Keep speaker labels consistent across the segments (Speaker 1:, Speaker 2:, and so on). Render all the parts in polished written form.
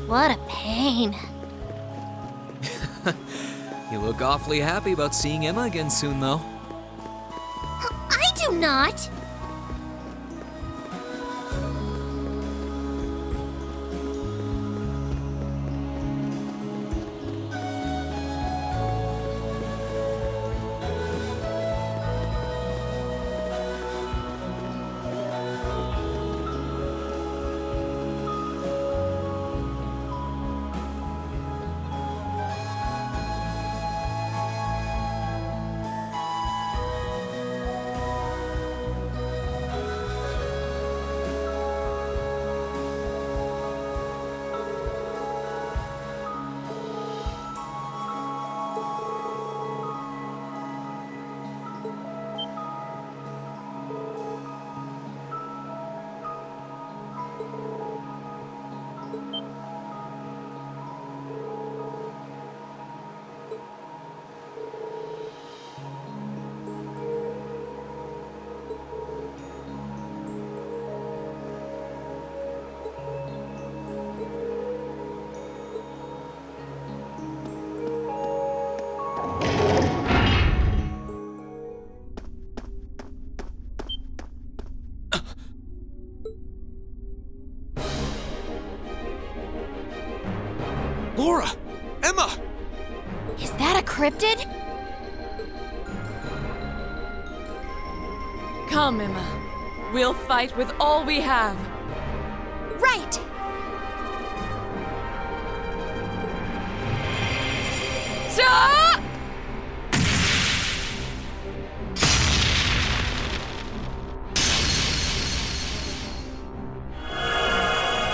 Speaker 1: What a pain.
Speaker 2: You look awfully happy about seeing Emma again soon, though.
Speaker 1: I do not!
Speaker 2: Laura! Emma!
Speaker 1: Is that a cryptid?
Speaker 3: Come, Emma. We'll fight with all we have.
Speaker 1: Right!
Speaker 3: Ah!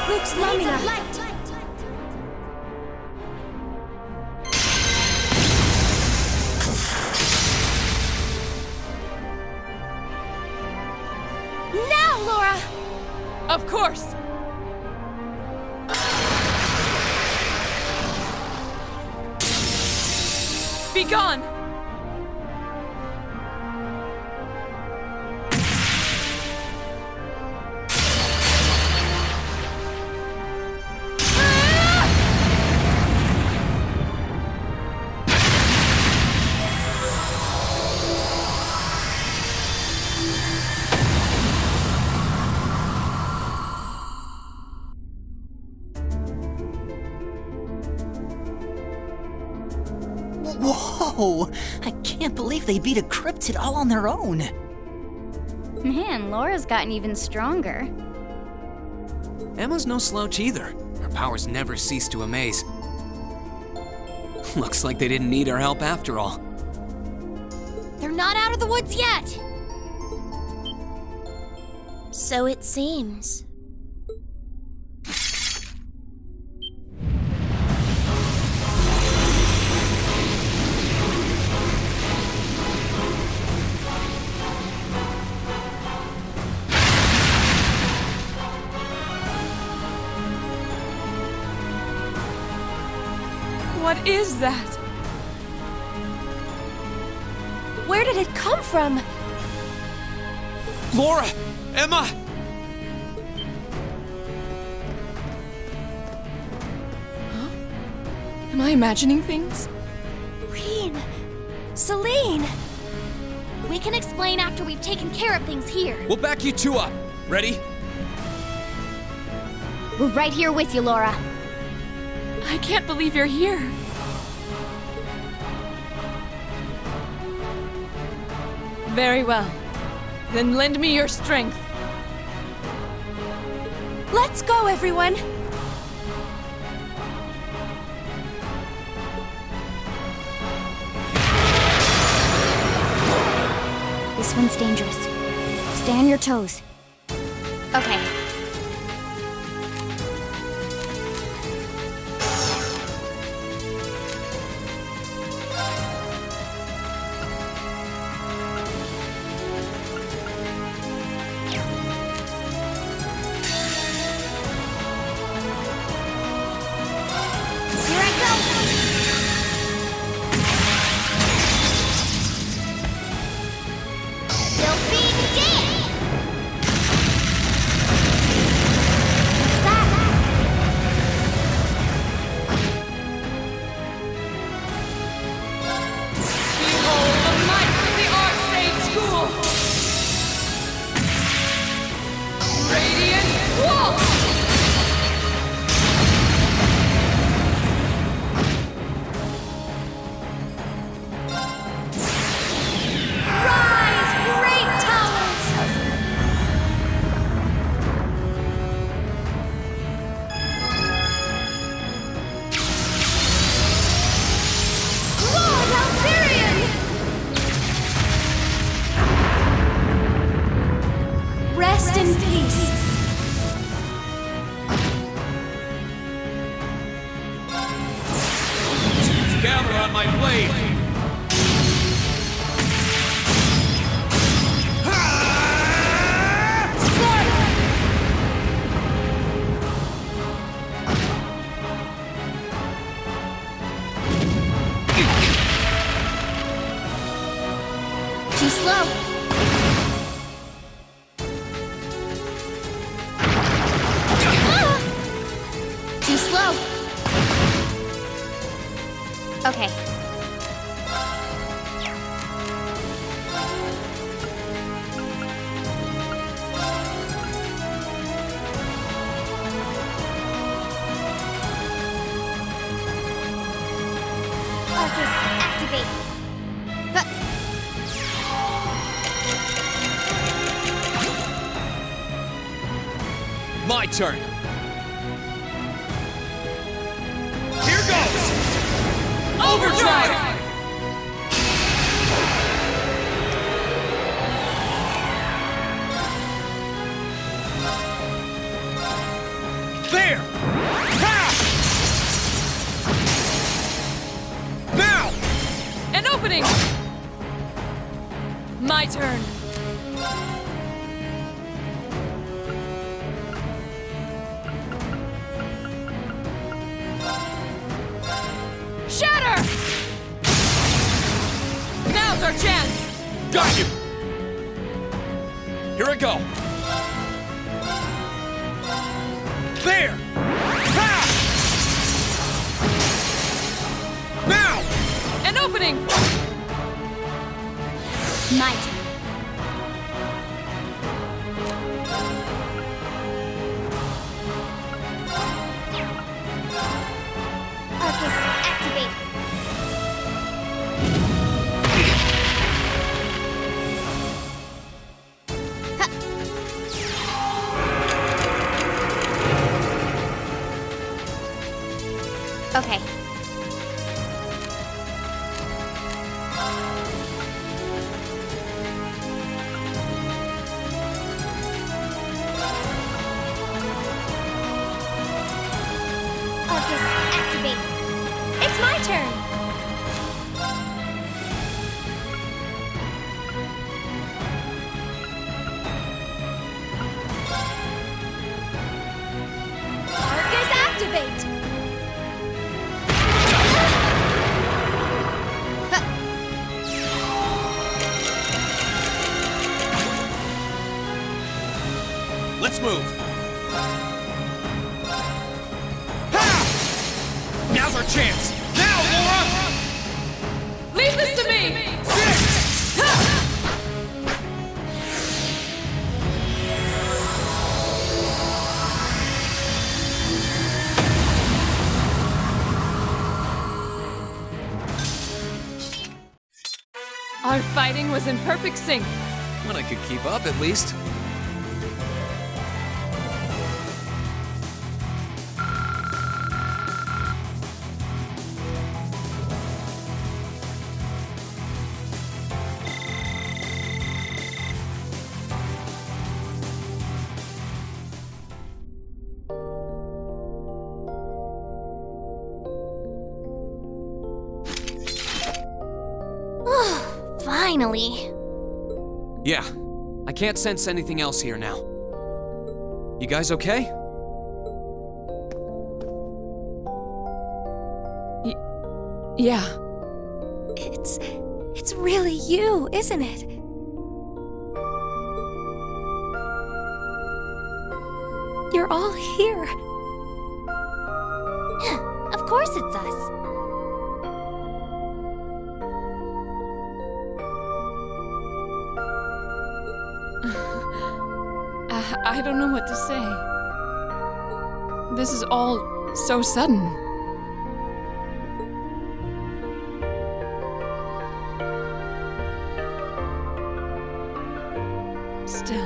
Speaker 1: Luke's Lamina! Now, Laura!
Speaker 3: Of course! Be gone!
Speaker 4: Whoa! I can't believe they beat a cryptid all on their own.
Speaker 5: Man, Laura's gotten even stronger.
Speaker 2: Emma's no slouch either. Her powers never cease to amaze. Looks like they didn't need our help after all.
Speaker 1: They're not out of the woods yet!
Speaker 6: So it seems.
Speaker 3: What is that?
Speaker 1: Where did it come from?
Speaker 2: Laura! Emma!
Speaker 3: Am I imagining things?
Speaker 1: Reen! Celine! We can explain after we've taken care of things here.
Speaker 2: We'll back you two up. Ready?
Speaker 5: We're right here with you, Laura.
Speaker 3: I can't believe you're here. Very well. Then lend me your strength.
Speaker 1: Let's go, everyone!
Speaker 5: This one's dangerous. Stay on your toes. Okay. Here I go! Filthy dance! What's that?
Speaker 3: Behold the might of the Archsage School! Radiant Waltz!
Speaker 1: Rise, great towers! Lord Alfarian! Rest in peace.
Speaker 2: Gather on my blade!
Speaker 5: Too slow. Too slow. Okay. Focus, activate.
Speaker 2: My turn! Here goes!
Speaker 3: Overdrive!
Speaker 2: There! Ha! Now!
Speaker 3: An opening! My turn. Shatter! Now's our chance!
Speaker 2: Got you! Here I go! There! Ha! Now!
Speaker 3: An opening!
Speaker 5: My turn. Focus, activate. Okay. Focus, activate.
Speaker 1: It's my turn! Arcus, activate!
Speaker 2: Let's move! Ha! Now's our chance! Now, Laura!
Speaker 3: Leave this to me!
Speaker 2: Six!
Speaker 3: fighting was in perfect sync.
Speaker 2: When I could keep up, at least.
Speaker 6: Finally.
Speaker 2: Yeah, I can't sense anything else here now. You guys okay?
Speaker 3: Yeah.
Speaker 1: It's really you, isn't it? You're all here.
Speaker 5: Of course it's us.
Speaker 3: I don't know what to say. This is all so sudden. Still,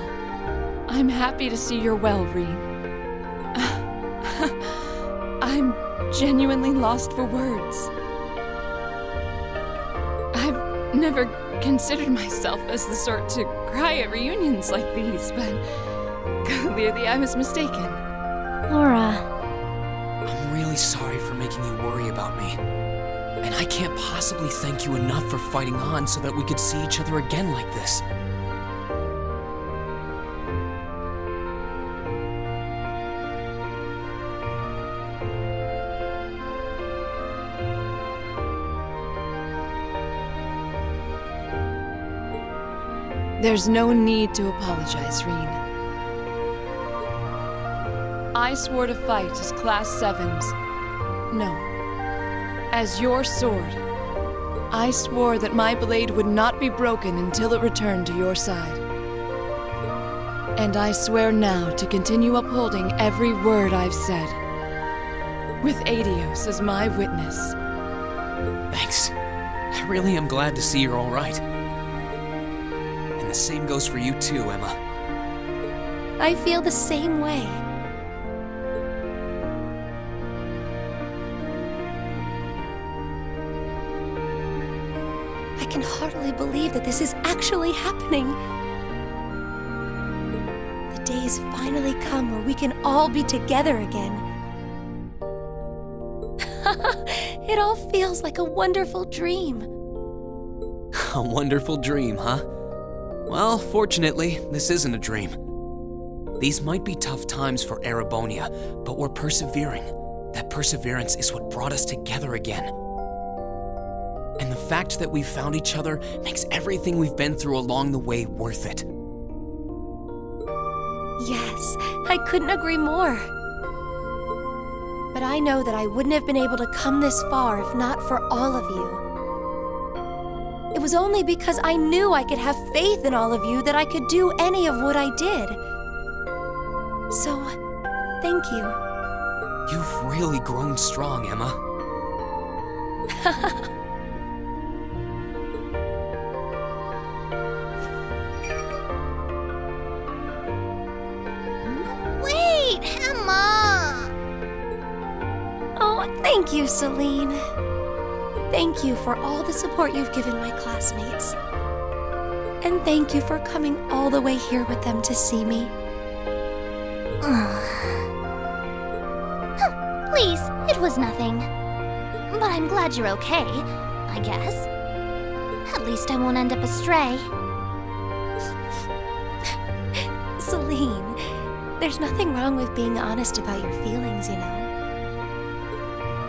Speaker 3: I'm happy to see you're well, Reed. I'm genuinely lost for words. I've never considered myself as the sort to cry at reunions like these, but clearly I was mistaken.
Speaker 5: Laura,
Speaker 2: I'm really sorry for making you worry about me. And I can't possibly thank you enough for fighting on so that we could see each other again like this.
Speaker 3: There's no need to apologize, Reen. I swore to fight as Class 7's. No. As your sword. I swore that my blade would not be broken until it returned to your side. And I swear now to continue upholding every word I've said. With Adios as my witness.
Speaker 2: Thanks. I really am glad to see you're all right. And the same goes for you too, Emma.
Speaker 1: I feel the same way. I can hardly believe that this is actually happening. The day has finally come where we can all be together again. It all feels like a wonderful dream.
Speaker 2: A wonderful dream, huh? Well, fortunately, this isn't a dream. These might be tough times for Erebonia, but we're persevering. That perseverance is what brought us together again. And the fact that we found each other makes everything we've been through along the way worth it.
Speaker 1: Yes, I couldn't agree more. But I know that I wouldn't have been able to come this far if not for all of you. It was only because I knew I could have faith in all of you that I could do any of what I did. So, thank you.
Speaker 2: You've really grown strong, Emma.
Speaker 6: Wait, Emma!
Speaker 1: Oh, thank you, Celine. Thank you for all the support you've given my classmates. And thank you for coming all the way here with them to see me.
Speaker 5: please, it was nothing. But I'm glad you're okay, I guess. At least I won't end up astray.
Speaker 1: Celine, there's nothing wrong with being honest about your feelings, you know.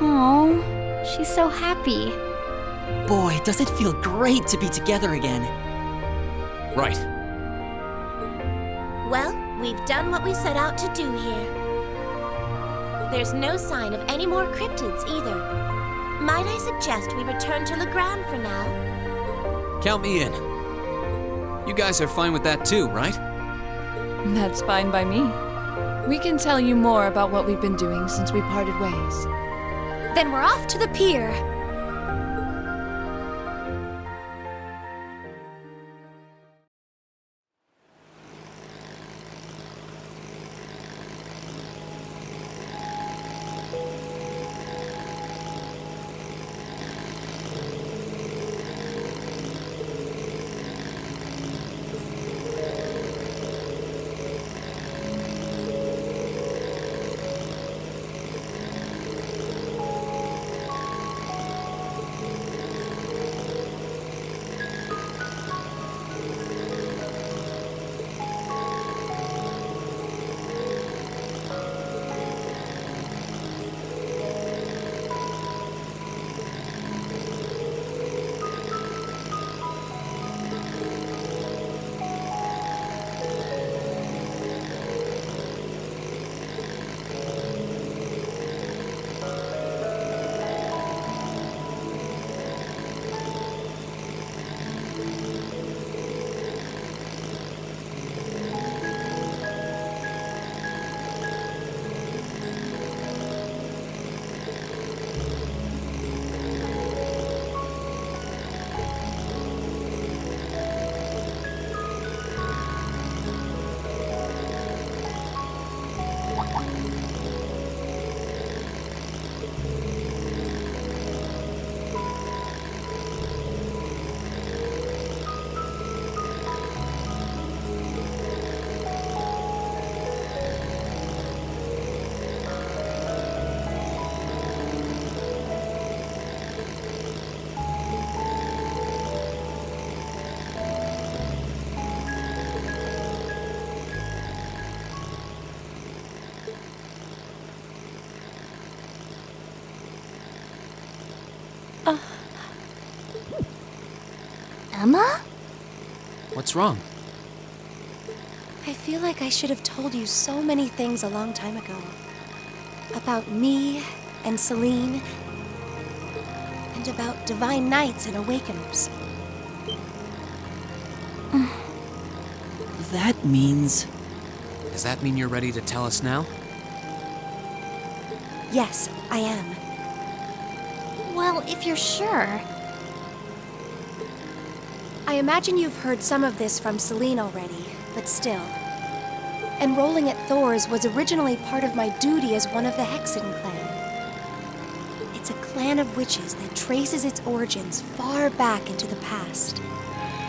Speaker 5: Oh, she's so happy.
Speaker 4: Boy, does it feel great to be together again.
Speaker 2: Right.
Speaker 6: Well, we've done what we set out to do here. There's no sign of any more cryptids either. Might I suggest we return to Legrand for now?
Speaker 2: Count me in. You guys are fine with that too, right?
Speaker 3: That's fine by me. We can tell you more about what we've been doing since we parted ways.
Speaker 1: Then we're off to the pier.
Speaker 5: Emma?
Speaker 2: What's wrong?
Speaker 1: I feel like I should have told you so many things a long time ago. About me and Celine, and about divine knights and awakeners.
Speaker 4: That means...
Speaker 2: Does that mean you're ready to tell us now?
Speaker 1: Yes, I am.
Speaker 5: Well, if you're sure.
Speaker 1: I imagine you've heard some of this from Celine already, but still. Enrolling at Thor's was originally part of my duty as one of the Hexen clan. It's a clan of witches that traces its origins far back into the past.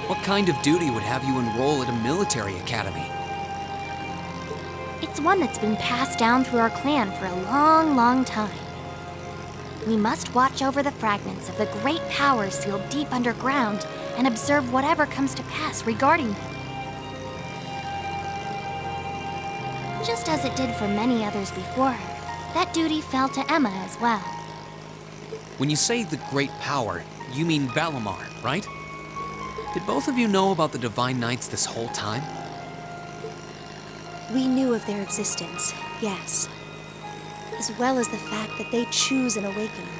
Speaker 2: What kind of duty would have you enroll at a military academy?
Speaker 5: It's one that's been passed down through our clan for a long, long time. We must watch over the fragments of the great powers sealed deep underground and observe whatever comes to pass regarding them. Just as it did for many others before her, that duty fell to Emma as well.
Speaker 2: When you say the great power, you mean Valimar, right? Did both of you know about the Divine Knights this whole time?
Speaker 1: We knew of their existence, yes. As well as the fact that they choose an awakener.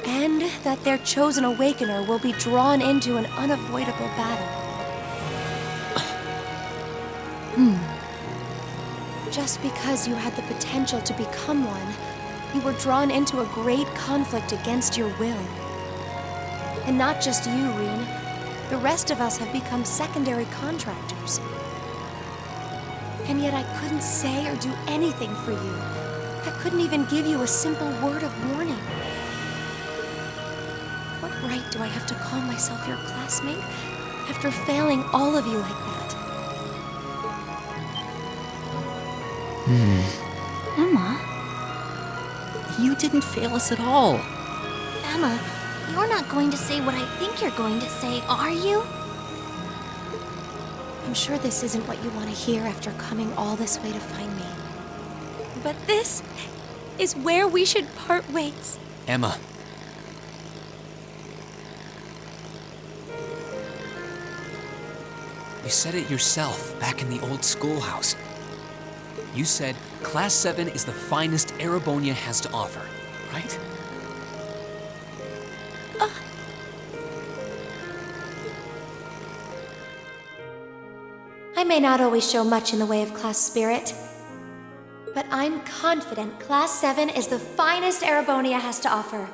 Speaker 1: And that their chosen awakener will be drawn into an unavoidable battle. Just because you had the potential to become one, you were drawn into a great conflict against your will. And not just you, Rean. The rest of us have become secondary contractors. And yet I couldn't say or do anything for you. I couldn't even give you a simple word of warning. What right do I have to call myself your classmate after failing all of you like that?
Speaker 5: Emma?
Speaker 4: You didn't fail us at all.
Speaker 5: Emma, you're not going to say what I think you're going to say, are you?
Speaker 1: I'm sure this isn't what you want to hear after coming all this way to find me. But this is where we should part ways.
Speaker 2: Emma. You said it yourself back in the old schoolhouse. You said Class 7 is the finest Erebonia has to offer, right?
Speaker 1: I may not always show much in the way of class spirit, but I'm confident Class 7 is the finest Erebonia has to offer.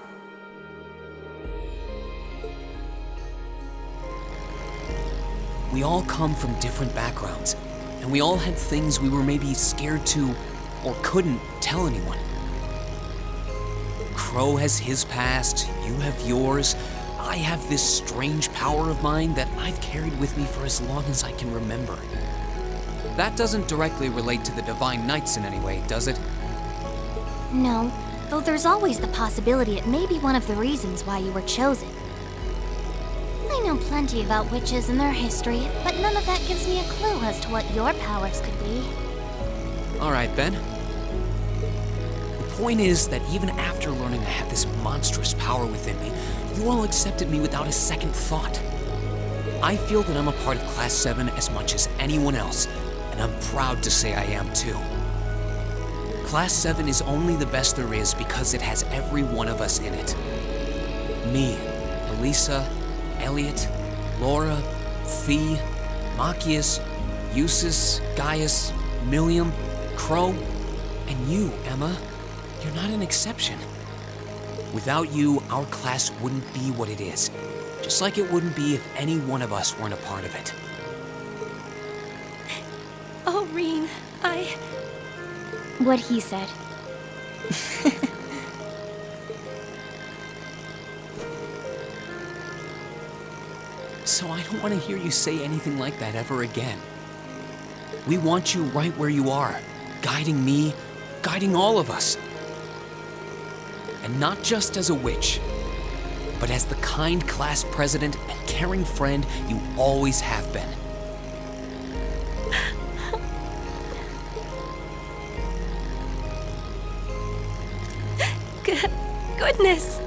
Speaker 2: We all come from different backgrounds, and we all had things we were maybe scared to or couldn't tell anyone. Crow has his past, you have yours. I have this strange power of mine that I've carried with me for as long as I can remember. That doesn't directly relate to the Divine Knights in any way, does it?
Speaker 5: No, though there's always the possibility it may be one of the reasons why you were chosen. I know plenty about witches and their history, but none of that gives me a clue as to what your powers could be.
Speaker 2: All right, Ben. The point is that even after learning I had this monstrous power within me, you all accepted me without a second thought. I feel that I'm a part of Class 7 as much as anyone else, and I'm proud to say I am too. Class 7 is only the best there is because it has every one of us in it. Me, Elisa, Elliot, Laura, Fee, Machias, Eustace, Gaius, Milliam, Crow, and you, Emma. You're not an exception. Without you, our class wouldn't be what it is. Just like it wouldn't be if any one of us weren't a part of it.
Speaker 1: Oh, Rean,
Speaker 5: What he said.
Speaker 2: So I don't want to hear you say anything like that ever again. We want you right where you are, guiding me, guiding all of us. And not just as a witch, but as the kind class president and caring friend you always have been.
Speaker 1: Goodness.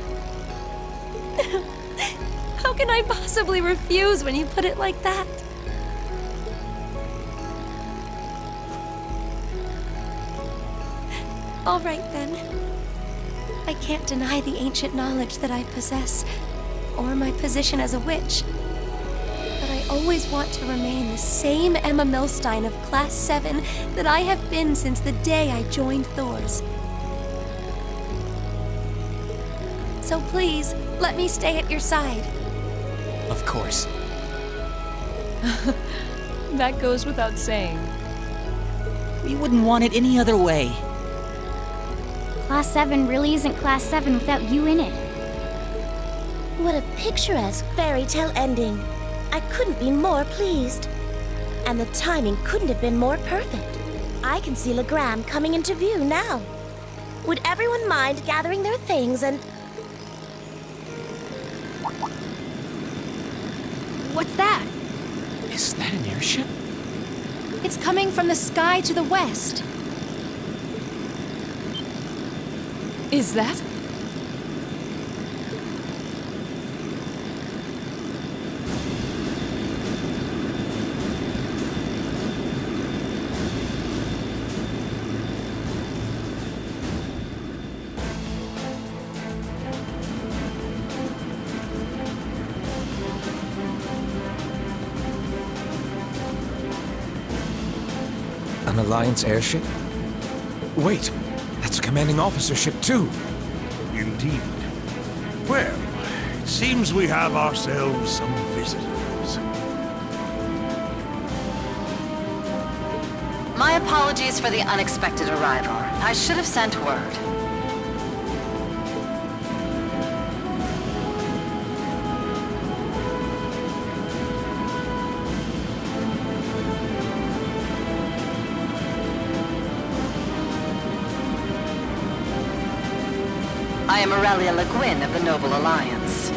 Speaker 1: How can I possibly refuse when you put it like that? All right, then. I can't deny the ancient knowledge that I possess, or my position as a witch. But I always want to remain the same Emma Milstein of Class 7 that I have been since the day I joined Thor's. So please, let me stay at your side.
Speaker 2: Of course.
Speaker 3: That goes without saying.
Speaker 4: We wouldn't want it any other way.
Speaker 5: Class 7 really isn't Class 7 without you in it.
Speaker 6: What a picturesque fairy tale ending. I couldn't be more pleased. And the timing couldn't have been more perfect. I can see Legram coming into view now. Would everyone mind gathering their things and...
Speaker 1: What's that?
Speaker 2: Is that an airship?
Speaker 1: It's coming from the sky to the west.
Speaker 3: Is that?
Speaker 7: An Alliance airship? Wait, that's a commanding officer ship too.
Speaker 8: Indeed. Well, it seems we have ourselves some visitors.
Speaker 9: My apologies for the unexpected arrival. I should have sent word. I am Aurelia Le Guin of the Noble Alliance.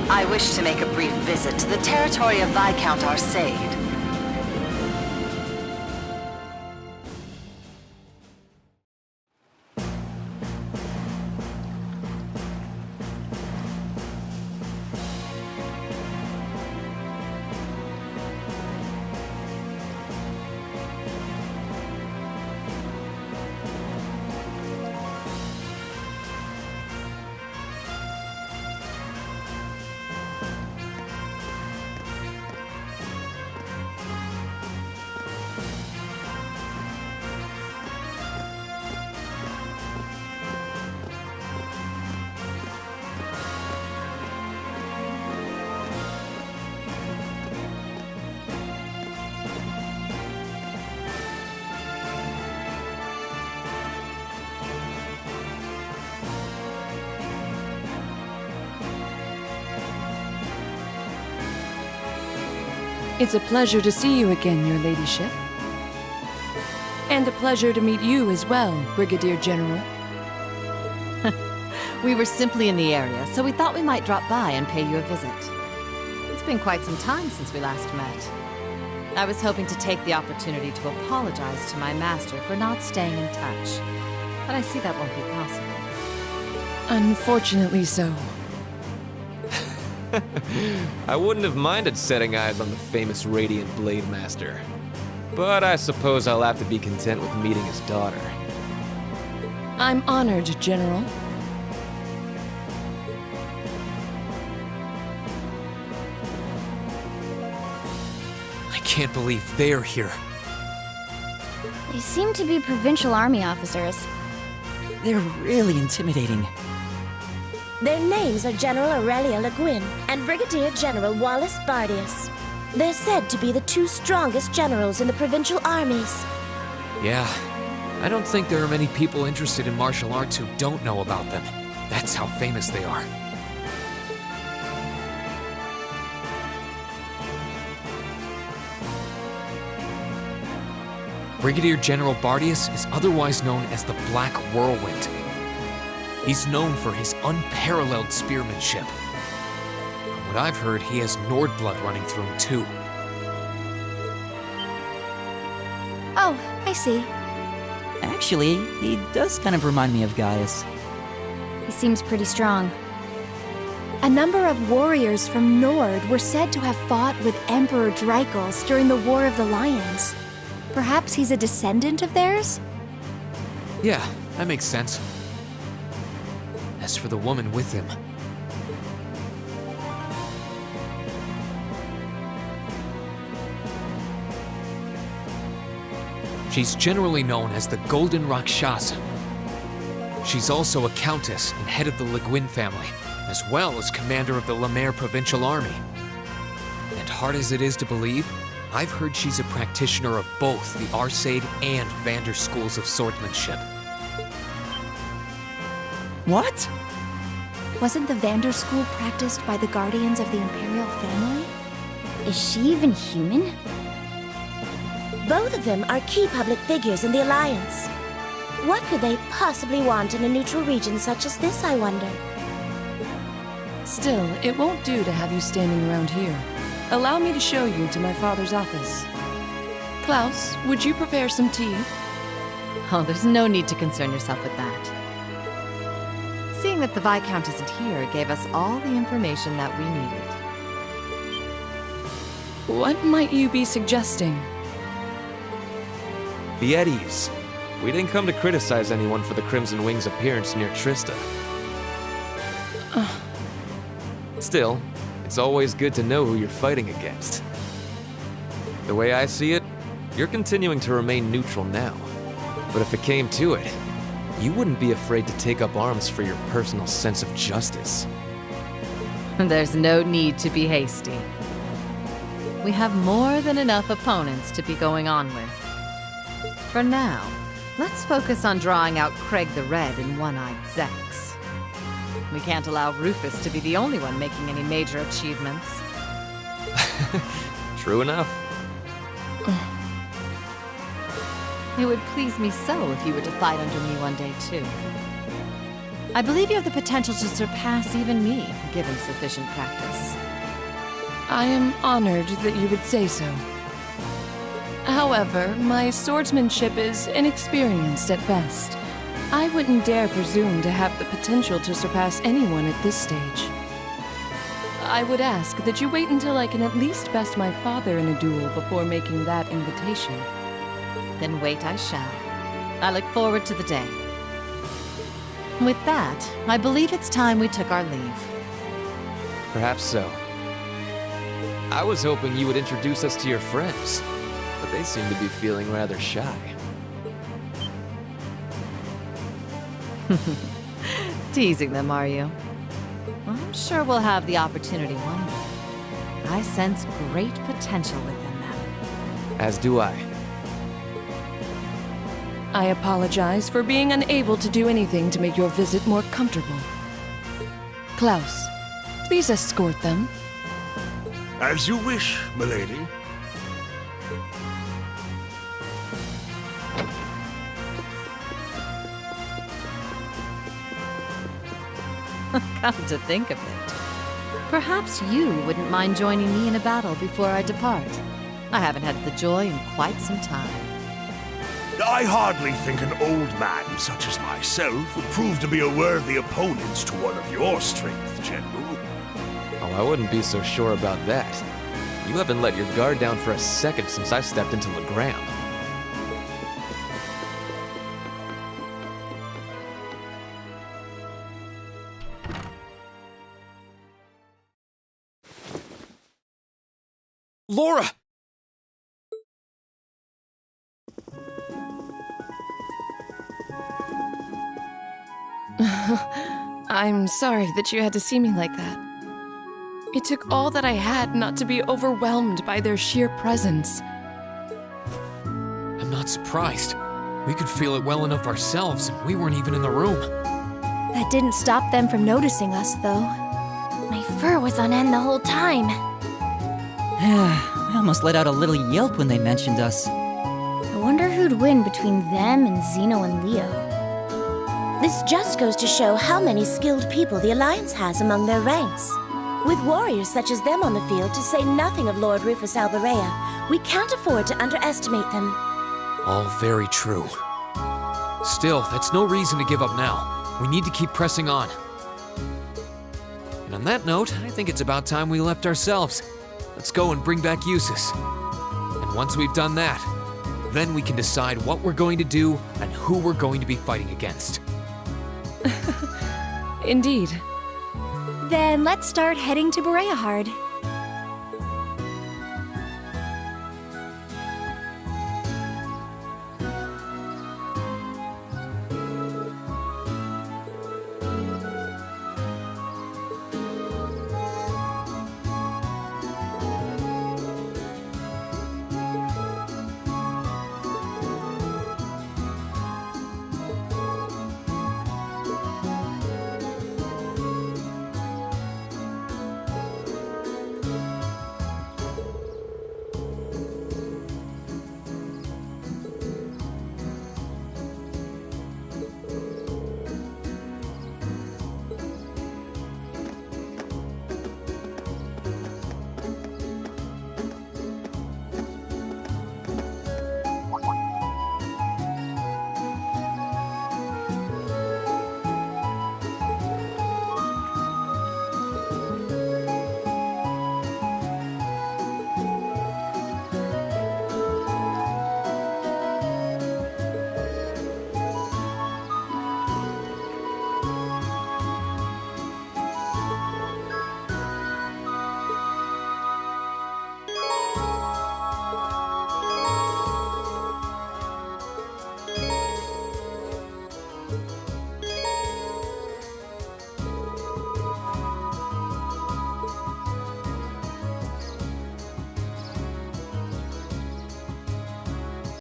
Speaker 9: I wish to make a brief visit to the territory of Viscount Arcade.
Speaker 3: It's a pleasure to see you again, your ladyship. And a pleasure to meet you as well, Brigadier General.
Speaker 10: We were simply in the area, so we thought we might drop by and pay you a visit. It's been quite some time since we last met. I was hoping to take the opportunity to apologize to my master for not staying in touch, but I see that won't be possible.
Speaker 3: Unfortunately so.
Speaker 7: I wouldn't have minded setting eyes on the famous Radiant Blade Master. But I suppose I'll have to be content with meeting his daughter.
Speaker 3: I'm honored, General.
Speaker 2: I can't believe they're here.
Speaker 5: They seem to be provincial army officers.
Speaker 4: They're really intimidating.
Speaker 6: Their names are General Aurelia Le Guin and Brigadier General Wallace Bardius. They're said to be the two strongest generals in the provincial armies.
Speaker 2: Yeah, I don't think there are many people interested in martial arts who don't know about them. That's how famous they are. Brigadier General Bardius is otherwise known as the Black Whirlwind. He's known for his unparalleled spearmanship. From what I've heard, he has Nord blood running through him too.
Speaker 1: Oh, I see.
Speaker 4: Actually, he does kind of remind me of Gaius.
Speaker 5: He seems pretty strong.
Speaker 1: A number of warriors from Nord were said to have fought with Emperor Dreichels during the War of the Lions. Perhaps he's a descendant of theirs?
Speaker 2: Yeah, that makes sense. As for the woman with him, she's generally known as the Golden Rakshasa. She's also a countess and head of the Le Guin family, as well as commander of the Le Maire Provincial Army. And hard as it is to believe, I've heard she's a practitioner of both the Arcade and Vander schools of swordsmanship.
Speaker 4: What?
Speaker 1: Wasn't the Vander school practiced by the guardians of the Imperial family?
Speaker 5: Is she even human?
Speaker 6: Both of them are key public figures in the Alliance. What could they possibly want in a neutral region such as this, I wonder?
Speaker 3: Still, it won't do to have you standing around here. Allow me to show you to my father's office. Klaus, would you prepare some tea?
Speaker 10: Oh, there's no need to concern yourself with that. Seeing that the Viscount isn't here gave us all the information that we needed.
Speaker 3: What might you be suggesting?
Speaker 7: Be at ease. We didn't come to criticize anyone for the Crimson Wing's appearance near Trista. Still, it's always good to know who you're fighting against. The way I see it, you're continuing to remain neutral now. But if it came to it, you wouldn't be afraid to take up arms for your personal sense of justice.
Speaker 10: There's no need to be hasty. We have more than enough opponents to be going on with. For now, let's focus on drawing out Craig the Red and One-Eyed Zex. We can't allow Rufus to be the only one making any major achievements.
Speaker 7: True enough.
Speaker 10: It would please me so if you were to fight under me one day, too. I believe you have the potential to surpass even me, given sufficient practice.
Speaker 3: I am honored that you would say so. However, my swordsmanship is inexperienced at best. I wouldn't dare presume to have the potential to surpass anyone at this stage. I would ask that you wait until I can at least best my father in a duel before making that invitation.
Speaker 10: Then wait I shall. I look forward to the day. With that, I believe it's time we took our leave.
Speaker 7: Perhaps so. I was hoping you would introduce us to your friends, but they seem to be feeling rather shy.
Speaker 10: Teasing them, are you? Well, I'm sure we'll have the opportunity one day. I sense great potential within them.
Speaker 7: As do I.
Speaker 3: I apologize for being unable to do anything to make your visit more comfortable. Klaus, please escort them.
Speaker 8: As you wish, milady.
Speaker 10: Come to think of it, perhaps you wouldn't mind joining me in a battle before I depart. I haven't had the joy in quite some time.
Speaker 8: I hardly think an old man such as myself would prove to be a worthy opponent to one of your strength, General.
Speaker 7: Oh, I wouldn't be so sure about that. You haven't let your guard down for a second since I stepped into Legram.
Speaker 2: Laura!
Speaker 3: I'm sorry that you had to see me like that. It took all that I had not to be overwhelmed by their sheer presence.
Speaker 2: I'm not surprised. We could feel it well enough ourselves, and we weren't even in the room.
Speaker 1: That didn't stop them from noticing us, though.
Speaker 5: My fur was on end the whole time.
Speaker 4: I almost let out a little yelp when they mentioned us.
Speaker 5: I wonder who'd win between them and Zeno and Leo.
Speaker 6: This just goes to show how many skilled people the Alliance has among their ranks. With warriors such as them on the field, to say nothing of Lord Rufus Alberea, we can't afford to underestimate them.
Speaker 2: All very true. Still, that's no reason to give up now. We need to keep pressing on. And on that note, I think it's about time we left ourselves. Let's go and bring back Eustace. And once we've done that, then we can decide what we're going to do and who we're going to be fighting against.
Speaker 3: Indeed.
Speaker 1: Then let's start heading to Boreahard.